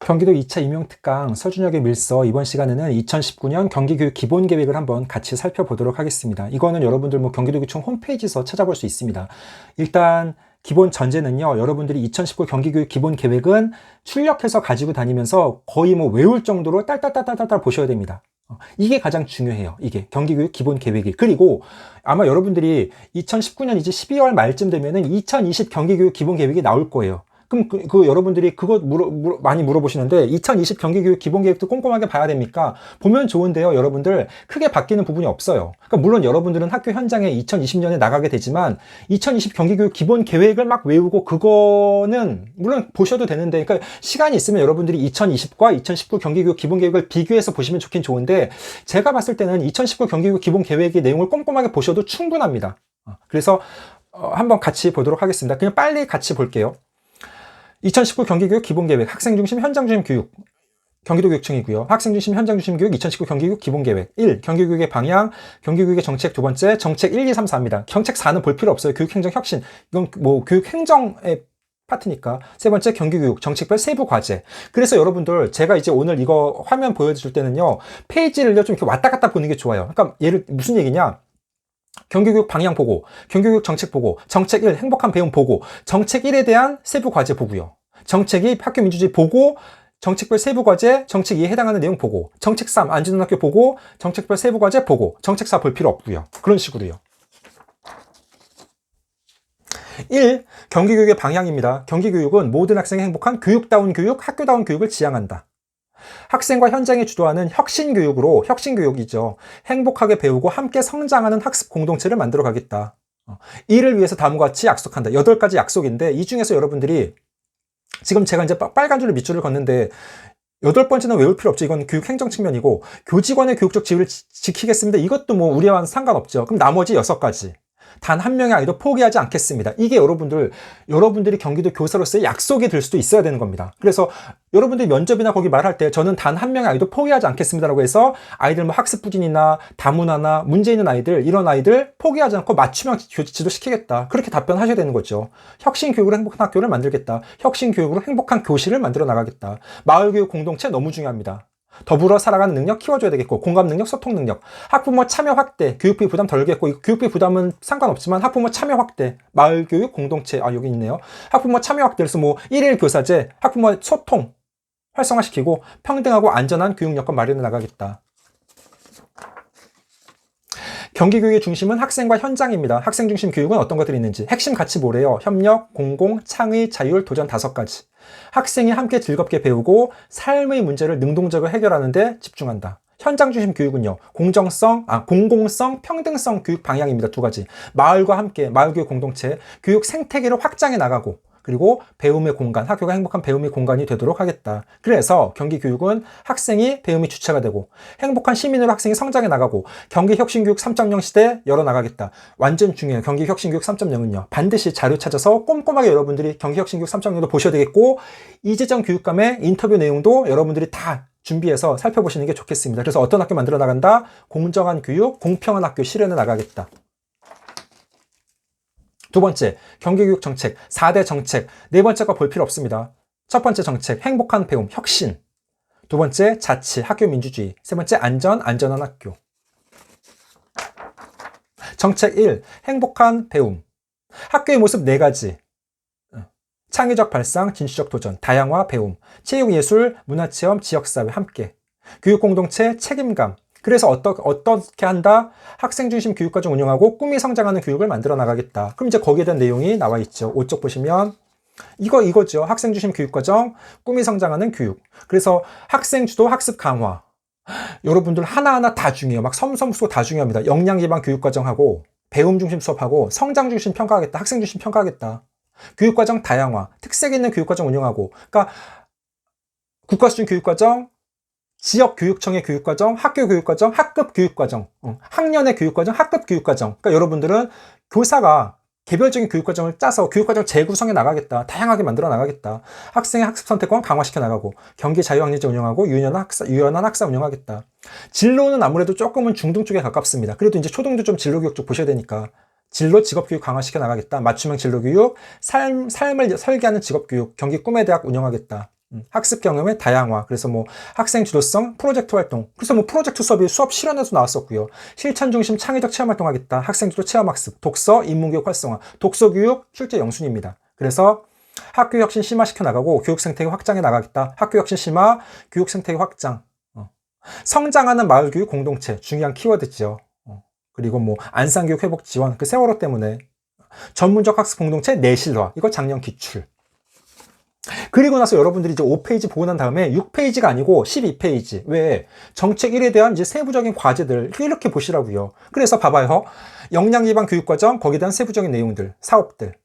경기도 2차 임용특강 서준혁의 밀서 이번 시간에는 2019년 경기교육 기본계획을 한번 같이 살펴보도록 하겠습니다. 이거는 여러분들 경기도교육청 홈페이지에서 찾아볼 수 있습니다. 일단 기본 전제는요, 여러분들이 2019 경기교육 기본계획은 출력해서 가지고 다니면서 거의 외울 정도로 딸딸딸딸딸 보셔야 됩니다. 이게 가장 중요해요. 이게 경기교육 기본계획이. 그리고 아마 여러분들이 2019년 이제 12월 말쯤 되면은 2020 경기교육 기본계획이 나올 거예요. 그럼 여러분들이 그거 많이 물어보시는데 2020 경기교육 기본계획도 꼼꼼하게 봐야 됩니까? 보면 좋은데요, 여러분들 크게 바뀌는 부분이 없어요. 그러니까 물론 여러분들은 학교 현장에 2020년에 나가게 되지만 2020 경기교육 기본계획을 막 외우고 그거는 물론 보셔도 되는데, 그러니까 시간이 있으면 여러분들이 2020과 2019 경기교육 기본계획을 비교해서 보시면 좋긴 좋은데, 제가 봤을 때는 2019 경기교육 기본계획의 내용을 꼼꼼하게 보셔도 충분합니다. 그래서 한번 같이 보도록 하겠습니다. 그냥 빨리 같이 볼게요. 2019 경기교육 기본계획, 학생중심 현장중심 교육, 경기도교육청이고요. 학생중심 현장중심 교육 2019 경기교육 기본계획 1. 경기교육의 방향, 경기교육의 정책 두 번째, 정책 1, 2, 3, 4입니다. 정책 4는 볼 필요 없어요. 교육행정 혁신, 이건 교육행정의 파트니까. 세 번째, 경기교육, 정책별 세부 과제. 그래서 여러분들, 제가 이제 오늘 이거 화면 보여줄 때는요, 페이지를 좀 이렇게 왔다 갔다 보는 게 좋아요. 그러니까 무슨 얘기냐? 경기교육 방향 보고, 경기교육 정책 보고, 정책 1 행복한 배움 보고, 정책 1에 대한 세부 과제 보고요. 정책 2 학교 민주주의 보고, 정책별 세부 과제, 정책 2에 해당하는 내용 보고, 정책 3 안전한 학교 보고, 정책별 세부 과제 보고, 정책 4 볼 필요 없고요. 그런 식으로요. 1. 경기교육의 방향입니다. 경기교육은 모든 학생의 행복한 교육다운 교육, 학교다운 교육을 지향한다. 학생과 현장이 주도하는 혁신교육이죠. 행복하게 배우고 함께 성장하는 학습 공동체를 만들어 가겠다. 이를 위해서 다음과 같이 약속한다. 8가지 약속인데, 이 중에서 여러분들이 지금 제가 이제 빨간 줄을 밑줄을 걷는데 8번째는 외울 필요 없죠. 이건 교육행정 측면이고, 교직원의 교육적 지위를 지키겠습니다. 이것도 우리와는 상관없죠. 그럼 나머지 6가지. 단 한 명의 아이도 포기하지 않겠습니다. 이게 여러분들이 경기도 교사로서의 약속이 될 수도 있어야 되는 겁니다. 그래서 여러분들이 면접이나 거기 말할 때 저는 단 한 명의 아이도 포기하지 않겠습니다라고 해서 아이들 학습 부진이나 다문화나 문제 있는 아이들, 이런 아이들 포기하지 않고 맞춤형 지도시키겠다. 그렇게 답변하셔야 되는 거죠. 혁신교육으로 행복한 학교를 만들겠다. 혁신교육으로 행복한 교실을 만들어 나가겠다. 마을교육 공동체 너무 중요합니다. 더불어 살아가는 능력 키워줘야 되겠고, 공감 능력, 소통 능력, 학부모 참여 확대, 교육비 부담 덜겠고, 교육비 부담은 상관없지만 학부모 참여 확대, 마을교육 공동체, 여기 있네요. 학부모 참여 확대, 그래서 1일 교사제, 학부모 소통 활성화시키고 평등하고 안전한 교육 여건 마련해 나가겠다. 경기교육의 중심은 학생과 현장입니다. 학생 중심 교육은 어떤 것들이 있는지. 핵심 가치 뭐래요? 협력, 공공, 창의, 자율, 도전 5가지. 학생이 함께 즐겁게 배우고 삶의 문제를 능동적으로 해결하는 데 집중한다. 현장 중심 교육은요, 공공성, 평등성 교육 방향입니다. 2가지. 마을과 함께, 마을교육 공동체, 교육 생태계를 확장해 나가고, 그리고 배움의 공간, 학교가 행복한 배움의 공간이 되도록 하겠다. 그래서 경기교육은 학생이 배움의 주체가 되고, 행복한 시민으로 학생이 성장해 나가고, 경기혁신교육 3.0 시대 열어나가겠다. 완전 중요해요. 경기혁신교육 3.0은요. 반드시 자료 찾아서 꼼꼼하게 여러분들이 경기혁신교육 3.0도 보셔야 되겠고, 이재정 교육감의 인터뷰 내용도 여러분들이 다 준비해서 살펴보시는 게 좋겠습니다. 그래서 어떤 학교 만들어 나간다? 공정한 교육, 공평한 학교 실현해 나가겠다. 2번째, 경기교육 정책, 4대 정책, 4번째 거 볼 필요 없습니다. 첫 번째 정책, 행복한 배움, 혁신. 2번째, 자치, 학교 민주주의. 3번째, 안전한 학교. 정책 1, 행복한 배움. 학교의 모습 4가지. 창의적 발상, 진취적 도전, 다양화, 배움. 체육예술, 문화체험, 지역사회 함께. 교육공동체, 책임감. 그래서 어떻게 한다? 학생 중심 교육과정 운영하고 꿈이 성장하는 교육을 만들어 나가겠다. 그럼 이제 거기에 대한 내용이 나와 있죠. 5쪽 보시면 이거죠. 학생 중심 교육과정, 꿈이 성장하는 교육. 그래서 학생 주도 학습 강화. 여러분들 하나하나 다 중요해요. 섬섬수고 다 중요합니다. 역량 기반 교육과정하고, 배움 중심 수업하고, 성장 중심 평가하겠다. 학생 중심 평가하겠다. 교육과정 다양화, 특색 있는 교육과정 운영하고, 그러니까 국가 수준 교육과정, 지역교육청의 교육과정, 학교교육과정, 학급교육과정, 학년의 교육과정, 학급교육과정. 그러니까 여러분들은 교사가 개별적인 교육과정을 짜서 교육과정 재구성해 나가겠다. 다양하게 만들어 나가겠다. 학생의 학습 선택권 강화시켜 나가고, 경기 자유학리제 운영하고, 유연한 학사 운영하겠다. 진로는 아무래도 조금은 중등 쪽에 가깝습니다. 그래도 이제 초등도 좀 진로교육 쪽 보셔야 되니까. 진로 직업교육 강화시켜 나가겠다. 맞춤형 진로교육, 삶을 설계하는 직업교육, 경기 꿈의 대학 운영하겠다. 학습 경험의 다양화. 그래서 뭐 학생 주도성 프로젝트 활동. 그래서 뭐 프로젝트 수업이 수업 실현에서 나왔었고요. 실천 중심 창의적 체험 활동하겠다. 학생 주도 체험 학습. 독서 인문교육 활성화. 독서 교육 실제 영순입니다. 그래서 학교 혁신 심화시켜 나가고 교육 생태계 확장해 나가겠다. 학교 혁신 심화, 교육 생태계 확장. 성장하는 마을 교육 공동체 중요한 키워드죠. 그리고 뭐 안산교육 회복 지원 그 세월호 때문에 전문적 학습 공동체 내실화 이거 작년 기출. 그리고 나서 여러분들이 이제 5페이지 보고 난 다음에 6페이지가 아니고 12페이지. 왜? 정책 1에 대한 이제 세부적인 과제들 이렇게 보시라고요. 그래서 봐봐요. 역량 기반 교육과정 거기에 대한 세부적인 내용들, 사업들.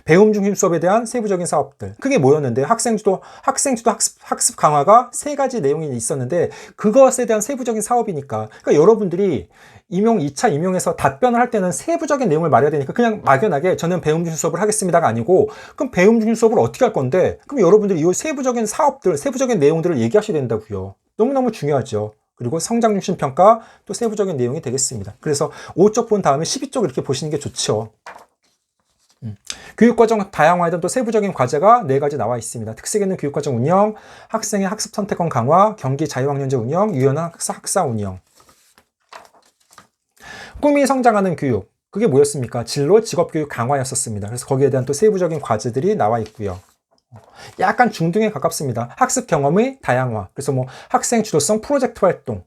배움 중심 수업에 대한 세부적인 사업들. 그게 뭐였는데 학생주도 학습 강화가 세 가지 내용이 있었는데 그것에 대한 세부적인 사업이니까. 그러니까 여러분들이 2차 임용에서 답변을 할 때는 세부적인 내용을 말해야 되니까 그냥 막연하게 저는 배움 중심 수업을 하겠습니다가 아니고 그럼 배움 중심 수업을 어떻게 할 건데 그럼 여러분들이 이 세부적인 사업들, 세부적인 내용들을 얘기하셔야 된다고요. 너무너무 중요하죠. 그리고 성장 중심 평가 또 세부적인 내용이 되겠습니다. 그래서 5쪽 본 다음에 12쪽 이렇게 보시는 게 좋죠. 교육과정 다양화에 대한 또 세부적인 과제가 4가지 나와 있습니다. 특색 있는 교육과정 운영, 학생의 학습 선택권 강화, 경기 자유학년제 운영, 유연한 학사 운영. 꿈이 성장하는 교육. 그게 뭐였습니까? 진로 직업교육 강화였었습니다. 그래서 거기에 대한 또 세부적인 과제들이 나와 있고요. 약간 중등에 가깝습니다. 학습 경험의 다양화. 그래서 뭐 학생 주도성 프로젝트 활동,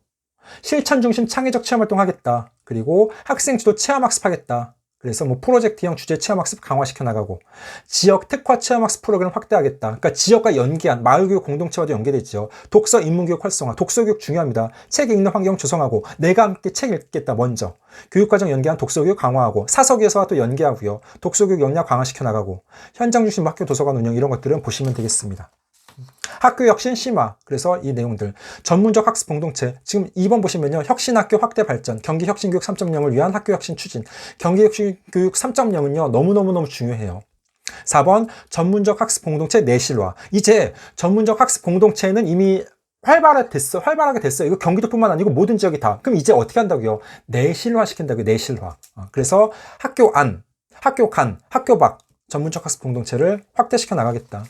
실천 중심 창의적 체험 활동 하겠다. 그리고 학생 주도 체험 학습하겠다. 그래서 뭐 프로젝트형 주제 체험학습 강화시켜 나가고 지역 특화 체험학습 프로그램 확대하겠다. 그러니까 지역과 연계한 마을교육 공동체와도 연계되죠. 독서 인문교육 활성화, 독서교육 중요합니다. 책 읽는 환경 조성하고 내가 함께 책 읽겠다 먼저. 교육과정 연계한 독서교육 강화하고 사석에서와 또 연계하고요. 독서교육 역량 강화시켜 나가고 현장 중심 학교 도서관 운영 이런 것들은 보시면 되겠습니다. 학교 혁신 심화. 그래서 이 내용들. 전문적 학습 공동체. 지금 2번 보시면요. 혁신학교 확대 발전. 경기 혁신교육 3.0을 위한 학교 혁신 추진. 경기 혁신교육 3.0은요. 너무너무 중요해요. 4번 전문적 학습 공동체 내실화. 이제 전문적 학습 공동체는 이미 활발하게 됐어요. 이거 경기도뿐만 아니고 모든 지역이 다. 그럼 이제 어떻게 한다고요? 내실화 시킨다고요. 내실화. 그래서 학교 안, 학교 간, 학교 밖 전문적 학습 공동체를 확대시켜 나가겠다.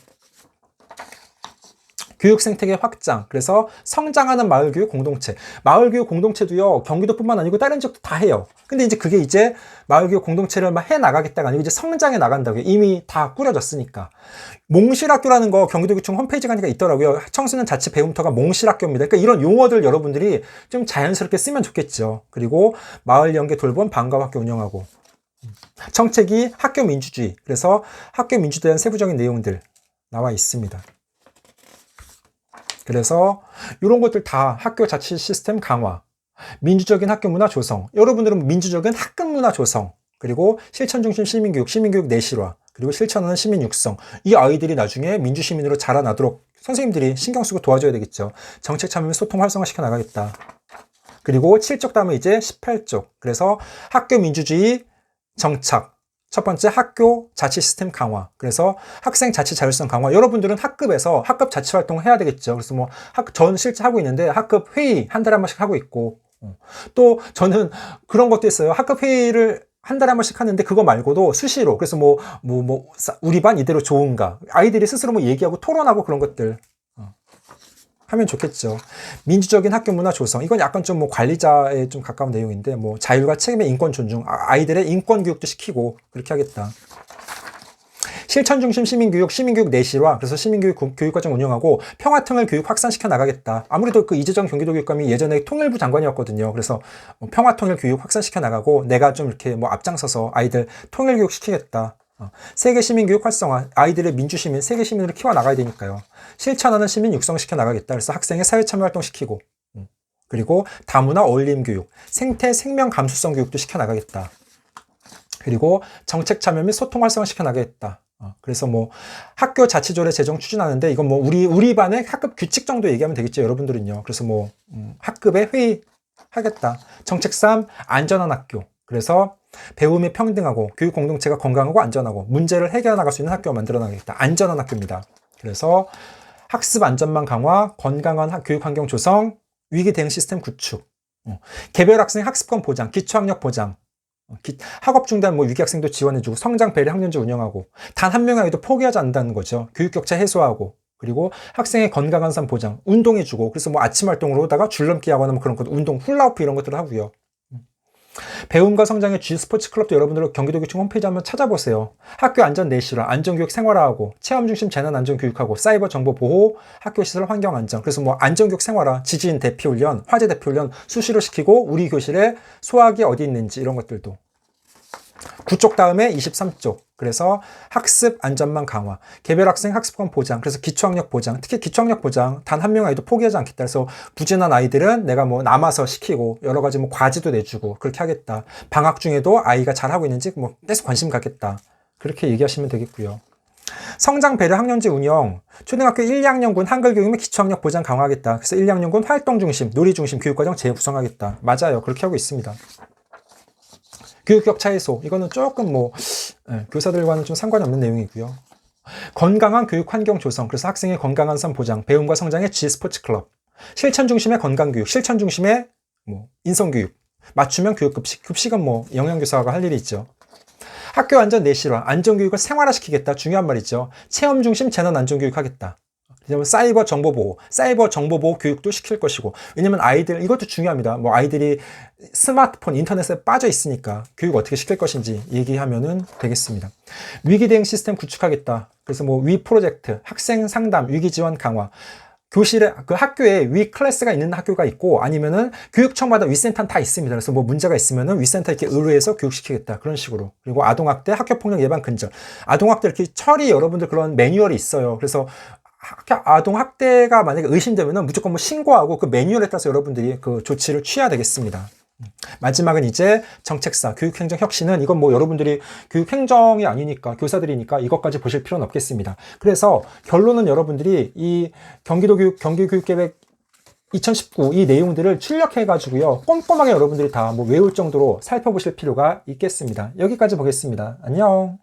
교육 생태계 확장. 그래서 성장하는 마을교육 공동체. 마을교육 공동체도요, 경기도뿐만 아니고 다른 지역도 다 해요. 근데 이제 그게 이제 마을교육 공동체를 막 해 나가겠다가 아니고 이제 성장해 나간다고요. 이미 다 꾸려졌으니까. 몽실학교라는 거 경기도교청 홈페이지 가니까 있더라고요. 청소년 자치 배움터가 몽실학교입니다. 그러니까 이런 용어들 여러분들이 좀 자연스럽게 쓰면 좋겠죠. 그리고 마을 연계 돌봄 방과학교 운영하고. 정책이 학교 민주주의. 그래서 학교 민주주의에 대한 세부적인 내용들 나와 있습니다. 그래서 이런 것들 다 학교 자치 시스템 강화, 민주적인 학교 문화 조성, 여러분들은 민주적인 학급 문화 조성, 그리고 실천 중심 시민교육 내실화, 그리고 실천하는 시민 육성. 이 아이들이 나중에 민주시민으로 자라나도록 선생님들이 신경 쓰고 도와줘야 되겠죠. 정책 참여 및 소통 활성화시켜 나가겠다. 그리고 7쪽 다음에 이제 18쪽. 그래서 학교 민주주의 정착. 첫 번째 학교 자치 시스템 강화. 그래서 학생 자치 자율성 강화. 여러분들은 학급에서 학급 자치 활동을 해야 되겠죠. 그래서 뭐 전 실제 하고 있는데 학급 회의 한 달에 한 번씩 하고 있고 또 저는 그런 것도 있어요. 학급 회의를 한 달에 한 번씩 하는데 그거 말고도 수시로 그래서 우리 반 이대로 좋은가 아이들이 스스로 뭐 얘기하고 토론하고 그런 것들 하면 좋겠죠. 민주적인 학교 문화 조성. 이건 약간 좀 뭐 관리자에 좀 가까운 내용인데 뭐 자율과 책임의 인권 존중. 아이들의 인권 교육도 시키고 그렇게 하겠다. 실천 중심 시민교육 내실화. 그래서 시민교육 교육과정 운영하고 평화통일 교육 확산시켜 나가겠다. 아무래도 그 이재정 경기도교육감이 예전에 통일부 장관이었거든요. 그래서 평화통일 교육 확산시켜 나가고 내가 좀 이렇게 뭐 앞장서서 아이들 통일교육 시키겠다. 세계 시민교육 활성화, 아이들의 민주시민, 세계 시민으로 키워 나가야 되니까요. 실천하는 시민 육성시켜 나가겠다. 그래서 학생의 사회참여 활동시키고 그리고 다문화 어울림 교육, 생태 생명 감수성 교육도 시켜 나가겠다. 그리고 정책 참여 및 소통 활성화시켜 나가겠다. 그래서 뭐 학교 자치조례 제정 추진하는데 이건 뭐 우리 반의 학급 규칙 정도 얘기하면 되겠죠. 여러분들은요. 그래서 뭐 학급에 회의 하겠다. 정책 3 안전한 학교. 그래서 배움이 평등하고 교육 공동체가 건강하고 안전하고 문제를 해결해 나갈 수 있는 학교가 만들어 나가겠다. 안전한 학교입니다. 그래서 학습 안전망 강화, 건강한 교육 환경 조성, 위기 대응 시스템 구축, 개별 학생 학습권 보장, 기초학력 보장, 학업 중단 위기 학생도 지원해주고 성장 배려 학년제 운영하고 단 한 명의 아이도 포기하지 않는다는 거죠. 교육 격차 해소하고 그리고 학생의 건강한 삶 보장, 운동해주고, 그래서 뭐 아침 활동으로다가 줄넘기 하거나 뭐 그런 것, 운동, 훌라후프 이런 것들을 하고요. 배움과 성장의 G 스포츠 클럽도 여러분들 경기도교육청 홈페이지 한번 찾아보세요. 학교 안전 내실화, 안전교육 생활화하고, 체험 중심 재난 안전 교육하고, 사이버 정보 보호, 학교 시설 환경 안전. 그래서 뭐 안전교육 생활화, 지진 대피 훈련, 화재 대피 훈련 수시로 시키고, 우리 교실에 소화기 어디 있는지 이런 것들도. 9쪽 다음에 23쪽. 그래서 학습 안전망 강화, 개별 학생 학습권 보장, 그래서 기초학력 보장, 특히 기초학력 보장, 단 한 명 아이도 포기하지 않겠다. 그래서 부진한 아이들은 내가 뭐 남아서 시키고, 여러 가지 뭐 과제도 내주고, 그렇게 하겠다. 방학 중에도 아이가 잘하고 있는지 뭐 계속 관심 갖겠다. 그렇게 얘기하시면 되겠고요. 성장 배려 학년제 운영, 초등학교 1, 2학년군 한글 교육 및 기초학력 보장 강화하겠다. 그래서 1, 2학년군 활동 중심, 놀이 중심 교육과정 재구성하겠다. 맞아요. 그렇게 하고 있습니다. 교육격차 해소, 이거는 조금 뭐 교사들과는 좀 상관이 없는 내용이고요. 건강한 교육 환경 조성, 그래서 학생의 건강한 삶 보장, 배움과 성장의 G 스포츠 클럽, 실천 중심의 건강 교육, 실천 중심의 뭐 인성 교육, 맞춤형 교육 급식, 급식은 뭐 영양교사가 할 일이 있죠. 학교 안전 내실화, 안전교육을 생활화시키겠다. 중요한 말이죠. 체험 중심 재난 안전교육 하겠다. 사이버 정보보호 교육도 시킬 것이고, 왜냐면 아이들, 이것도 중요합니다. 뭐 아이들이 스마트폰, 인터넷에 빠져 있으니까 교육 어떻게 시킬 것인지 얘기하면은 되겠습니다. 위기 대응 시스템 구축하겠다. 그래서 뭐 위 프로젝트, 학생 상담, 위기 지원 강화, 교실에, 그 학교에 위 클래스가 있는 학교가 있고, 아니면은 교육청마다 위센터는 다 있습니다. 그래서 뭐 문제가 있으면은 위센터 이렇게 의뢰해서 교육시키겠다. 그런 식으로. 그리고 아동학대, 학교폭력 예방 근절. 아동학대 이렇게 처리 여러분들 그런 매뉴얼이 있어요. 그래서 아동 학대가 만약에 의심되면은 무조건 뭐 신고하고 그 매뉴얼에 따라서 여러분들이 그 조치를 취해야 되겠습니다. 마지막은 이제 정책사, 교육행정 혁신은 이건 뭐 여러분들이 교육행정이 아니니까 교사들이니까 이것까지 보실 필요는 없겠습니다. 그래서 결론은 여러분들이 이 경기교육계획 2019 이 내용들을 출력해가지고요. 꼼꼼하게 여러분들이 다 뭐 외울 정도로 살펴보실 필요가 있겠습니다. 여기까지 보겠습니다. 안녕.